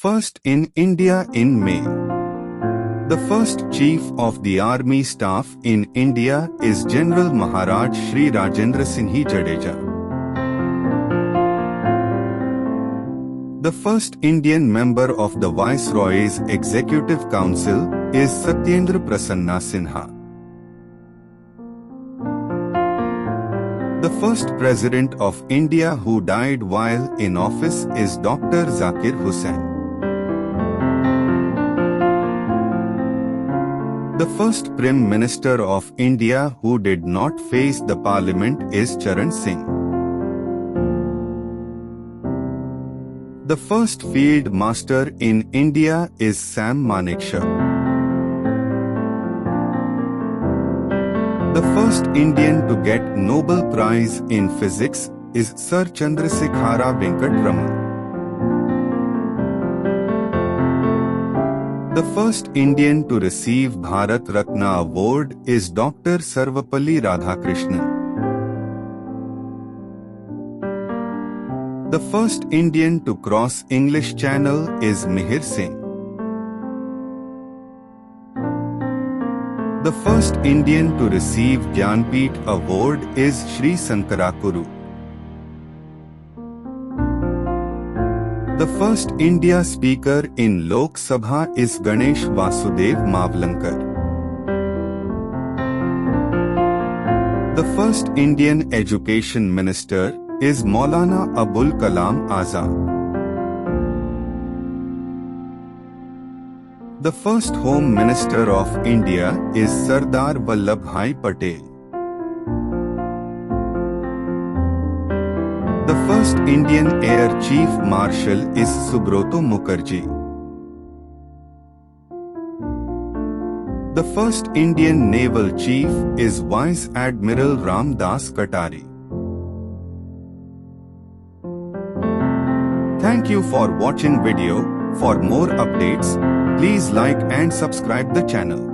First in India in May. The first Chief of the Army Staff in India is General Maharaj Shri Rajendra Singh Jadeja. The first Indian member of the Viceroy's Executive Council is Satyendra Prasanna Sinha. The first President of India who died while in office is Dr. Zakir Hussain. The first Prime Minister of India who did not face the Parliament is Charan Singh. The first Field Master in India is Sam Manekshaw. The first Indian to get Nobel Prize in Physics is Sir Chandrasekhara Venkat Raman. The first Indian to receive Bharat Ratna award is Dr. Sarvapalli Radhakrishnan. The first Indian to cross English Channel is Mihir Singh. The first Indian to receive Jnanpith award is Sri Sankarakuru. The first India Speaker in Lok Shabha is Ganesh Vasudev Mavlankar. The first Indian Education Minister is Maulana Abul Kalam Azad. The first Home Minister of India is Sardar Vallabhbhai Patel. The first Indian Air Chief Marshal is Subroto Mukherjee. The first Indian Naval Chief is Vice Admiral Ram Das Katari. Thank you for watching video. For more updates, please like and subscribe the channel.